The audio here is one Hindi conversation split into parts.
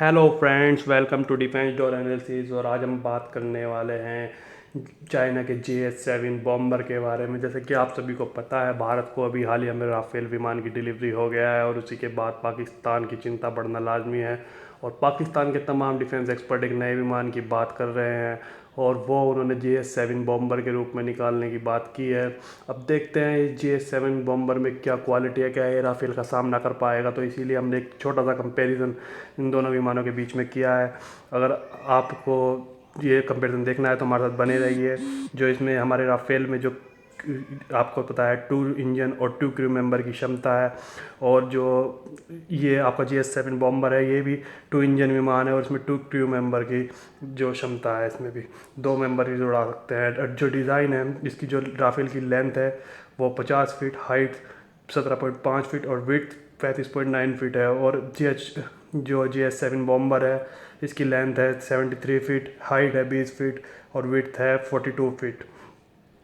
Hello friends, welcome to defence door analysis. और आज हम बात करने वाले हैं चाइना के GH-7 बॉम्बर के बारे में। जैसे कि आप सभी को पता है, भारत को अभी हाल ही में राफेल विमान की डिलीवरी हो गया है और उसी के बाद पाकिस्तान की चिंता बढ़ना लाजमी है। और पाकिस्तान के तमाम डिफेंस एक्सपर्ट एक नए विमान की बात कर रहे हैं और वो उन्होंने GH-7 बॉम्बर के रूप में निकालने की बात की है। अब देखते हैं इस GH-7 बॉम्बर में क्या क्वालिटी है, क्या ये राफेल का सामना कर पाएगा। तो इसीलिए हमने एक छोटा सा कंपैरिजन इन दोनों विमानों के बीच में किया है। अगर आपको ये कंपैरिजन देखना है तो हमारे साथ बने रहिए। जो इसमें हमारे राफेल में जो आपको पता है 2 इंजन और 2 क्रू मेंबर की क्षमता है, और जो ये आपका GH-7 बॉम्बर है ये भी 2 इंजन विमान है और इसमें 2 क्रू मेंबर की जो क्षमता है, इसमें भी 2 मेंबर ही उड़ा सकते हैं। और जो डिज़ाइन है इसकी, जो राफेल की लेंथ है वो 50 फीट, हाइट 17.5 फीट और विड्थ 35.9 फीट है। और GH-7 बॉम्बर है इसकी लेंथ है 73 फीट, हाइट है 20 फीट और विड्थ है 42 फीट।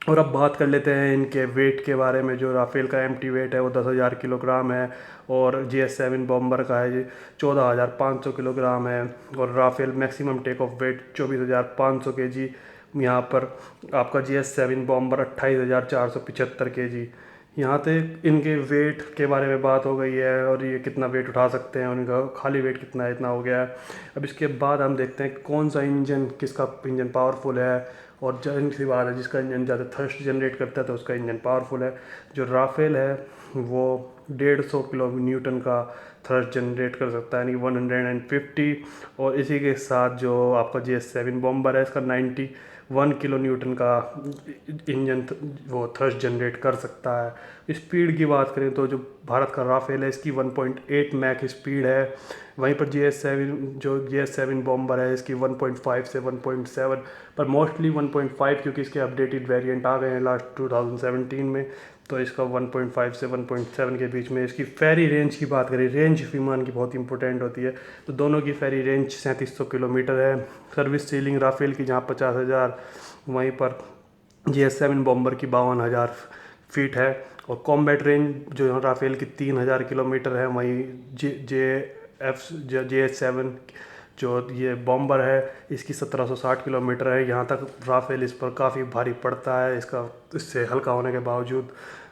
और अब बात कर लेते हैं इनके वेट के बारे में। जो राफेल का एम्प्टी वेट है वो 10,000 किलोग्राम है और GH-7 बॉम्बर का है 14,500 किलोग्राम है। और Rafale maximum take off weight 24,500 kg। यहाँ पर आपका GH-7 बॉम्बर 28,475 kg। यहाँ तक इनके वेट के बारे में बात हो गई है और ये कितना वेट उठा सकते हैं, उनका खाली वेट कितना है, इतना हो गया है। अब इसके बाद हम देखते हैं कौन सा इंजन, किसका इंजन पावरफुल है। और जाहिर सी बात है, जिसका इंजन ज़्यादा थ्रस्ट जनरेट करता है तो उसका इंजन पावरफुल है। जो राफेल है वो 150 किलो न्यूटन का थ्रस्ट जनरेट कर सकता है, यानी 150। और इसी के साथ जो आपका GH-7 बॉम्बर है इसका 91 किलो न्यूटन का इंजन वो थ्रस्ट जनरेट कर सकता है। स्पीड की बात करें तो जो भारत का राफेल है इसकी 1.8 मैक स्पीड है। वहीं पर GH-7 बॉम्बर है इसकी 1.5 से 1.7, पर मोस्टली 1.5 क्योंकि इसके अपडेटेड वेरिएंट आ गए हैं लास्ट 2017 में। तो इसका 1.5 से 1.7 के बीच में। इसकी फेरी रेंज की बात करें, रेंज विमान की बहुत इंपॉर्टेंट होती है, तो दोनों की फेरी रेंज 3700 किलोमीटर है। सर्विस सीलिंग राफेल की जहाँ 50,000, वहीं पर GH-7 बॉम्बर की 52,000 फीट है। और कॉम्बैट रेंज जो राफेल की 3,000 किलोमीटर है, वहीं GH-7 जो ये बॉम्बर है इसकी 1760 किलोमीटर है। यहाँ तक राफेल इस पर काफ़ी भारी पड़ता है इसका, इससे हल्का होने के बावजूद।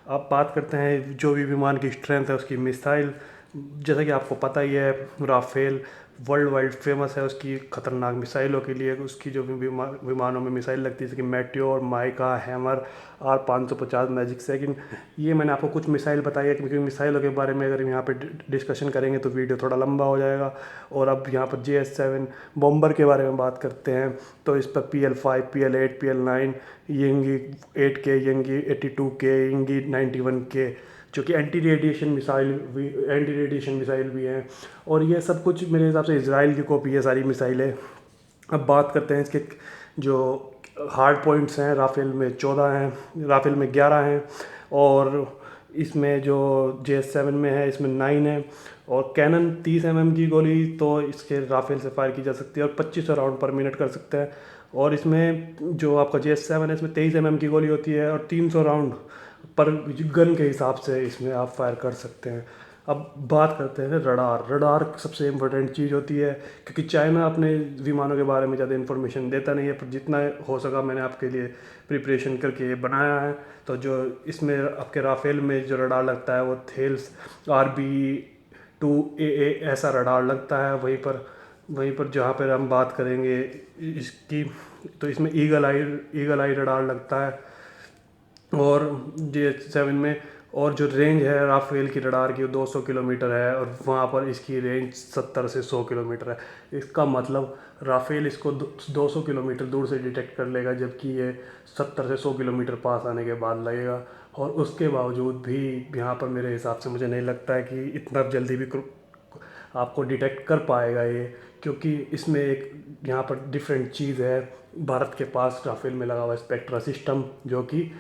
अब बात करते हैं जो भी विमान की स्ट्रेंथ है उसकी मिसाइल। जैसा कि आपको पता ही है, राफेल वर्ल्ड वाइड फेमस है उसकी ख़तरनाक मिसाइलों के लिए। उसकी जो विमानों में मिसाइल लगती है जैसे कि meteor, mica, hammer, R550, magic second. ये मैंने आपको कुछ मिसाइल बताई है, क्योंकि मिसाइलों के बारे में अगर यहाँ पे डिस्कशन करेंगे तो वीडियो थोड़ा लंबा हो जाएगा। और अब यहाँ पर GH-7 बॉम्बर के बारे में बात करते हैं तो इस पर PL5, PL8, PL9, यंगी 8K, यंगी 82K, यंगी 91K, जो कि एंटी रेडिएशन मिसाइल भी हैं। और ये सब कुछ मेरे हिसाब से इसराइल की कॉपी है सारी मिसाइलें। अब बात करते हैं इसके जो हार्ड पॉइंट्स हैं। राफेल में 14 हैं, राफेल में 11 हैं, और इसमें जो GH-7 में है इसमें 9 है। और कैनन 30 की गोली तो इसके राफेल से फायर की जा सकती है और 2500 राउंड पर मिनट कर सकते हैं। और इसमें जो आपका GH-7 है इसमें 23 की गोली होती है और 300 राउंड पर गन के हिसाब से इसमें आप फायर कर सकते हैं। अब बात करते हैं रडार। रडार सबसे इम्पोर्टेंट चीज़ होती है, क्योंकि चाइना अपने विमानों के बारे में ज़्यादा इन्फॉर्मेशन देता नहीं है, पर जितना हो सका मैंने आपके लिए प्रिपरेशन करके ये बनाया है। तो जो इसमें आपके राफेल में जो रडार लगता है वो थेल्स RB2AA ऐसा रडार लगता है। वहीं पर जहाँ पर हम बात करेंगे इसकी, तो इसमें ईगल आई रडार लगता है और GH-7 में। और जो रेंज है राफेल की रडार की वो 200 किलोमीटर है और वहाँ पर इसकी रेंज 70 से 100 किलोमीटर है। इसका मतलब राफेल इसको 200 किलोमीटर दूर से डिटेक्ट कर लेगा, जबकि ये 70 से 100 किलोमीटर पास आने के बाद लगेगा। और उसके बावजूद भी यहाँ पर मेरे हिसाब से मुझे नहीं लगता है कि इतना जल्दी भी आपको डिटेक्ट कर पाएगा ये, क्योंकि इसमें एक यहाँ पर डिफरेंट चीज़ है। भारत के पास राफेल में लगा हुआ है स्पेक्ट्रा सिस्टम, जो कि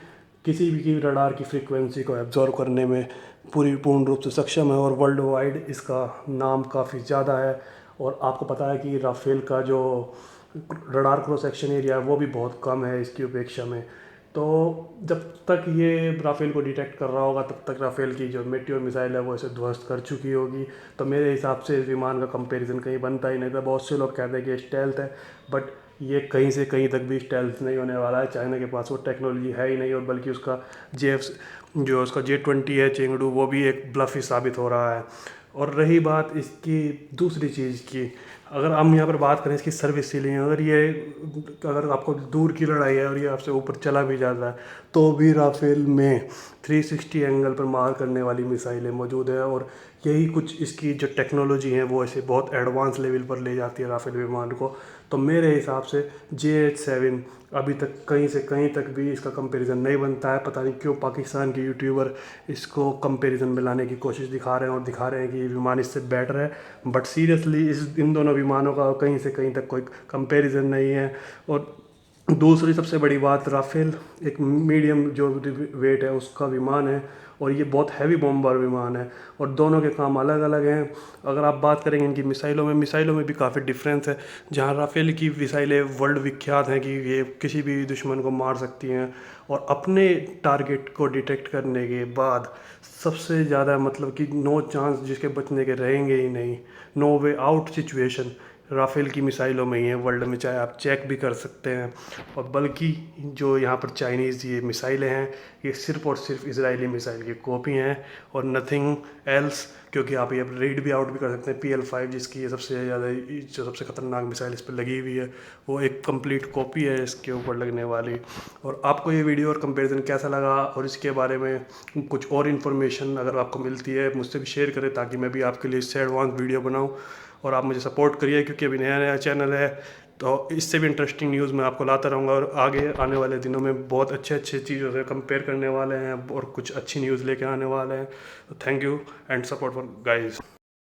किसी भी की रडार की फ्रीक्वेंसी को एब्जॉर्व करने में पूर्ण रूप से सक्षम है। और वर्ल्ड वाइड इसका नाम काफ़ी ज़्यादा है। और आपको पता है कि राफेल का जो रडार क्रॉस सेक्शन एरिया है वो भी बहुत कम है इसकी अपेक्षा में। तो जब तक ये राफेल को डिटेक्ट कर रहा होगा तब तक राफेल की जो मेटियोर मिसाइल है वो इसे ध्वस्त कर चुकी होगी। तो मेरे हिसाब से इस विमान का कंपैरिजन कहीं बनता ही नहीं था। बहुत से लोग कहते हैं कि स्टेल्थ है, बट ये कहीं से कहीं तक भी स्टेल्थ नहीं होने वाला है। चाइना के पास वो टेक्नोलॉजी है ही नहीं, और बल्कि उसका जो उसका J-20 है चेंगडू, वो भी एक ब्लफ ही साबित हो रहा है। और रही बात इसकी दूसरी चीज़ की, अगर हम यहाँ पर बात करें इसकी सर्विस सीलिंग, अगर आपको दूर की लड़ाई है और ये आपसे ऊपर चला भी जाता है तो भी राफेल में 360 एंगल पर मार करने वाली मिसाइलें मौजूद है। और यही कुछ इसकी जो टेक्नोलॉजी है वो ऐसे बहुत एडवांस लेवल पर ले जाती है राफेल विमान को। तो मेरे हिसाब से JH-7 अभी तक कहीं से कहीं तक भी इसका कंपैरिजन नहीं बनता है। पता नहीं क्यों पाकिस्तान के यूट्यूबर इसको कंपैरिजन में लाने की कोशिश दिखा रहे हैं, और दिखा रहे हैं कि ये विमान इससे बेटर है, बट सीरियसली इन दोनों विमानों का कहीं से कहीं तक कोई कंपैरिजन नहीं है। और दूसरी सबसे बड़ी बात, राफेल एक मीडियम जो वेट है उसका विमान है, और ये बहुत हैवी बॉम्बर विमान है, और दोनों के काम अलग अलग हैं। अगर आप बात करेंगे इनकी मिसाइलों में भी काफ़ी डिफरेंस है। जहाँ राफेल की मिसाइलें वर्ल्ड विख्यात हैं कि ये किसी भी दुश्मन को मार सकती हैं, और अपने टारगेट को डिटेक्ट करने के बाद सबसे ज़्यादा मतलब कि नो चांस जिसके बचने के रहेंगे ही नहीं, no way out situation Rafale की मिसाइलों में ही है वर्ल्ड में, चाहे आप चेक भी कर सकते हैं। और बल्कि जो यहाँ पर चाइनीज़ ये मिसाइलें हैं ये सिर्फ़ और सिर्फ इजरायली मिसाइल की कॉपी हैं और नथिंग एल्स। क्योंकि आप ये रीड भी आउट भी कर सकते हैं, PL-5 जिसकी ये सबसे ज़्यादा जो सबसे ख़तरनाक मिसाइल इस पर लगी हुई है वो एक कंप्लीट कॉपी है इसके ऊपर लगने वाली। और आपको ये वीडियो और कंपैरिजन कैसा लगा, और इसके बारे में कुछ और इन्फॉर्मेशन अगर आपको मिलती है मुझसे भी शेयर करें, ताकि मैं भी आपके लिए इससे एडवांस वीडियो बनाऊँ। और आप मुझे सपोर्ट करिए, क्योंकि अभी नया नया चैनल है, तो इससे भी इंटरेस्टिंग न्यूज़ मैं आपको लाता रहूँगा। और आगे आने वाले दिनों में बहुत अच्छे अच्छे चीज़ों से कंपेयर करने वाले हैं और कुछ अच्छी न्यूज़ लेके आने वाले हैं। तो thank you and support for guys.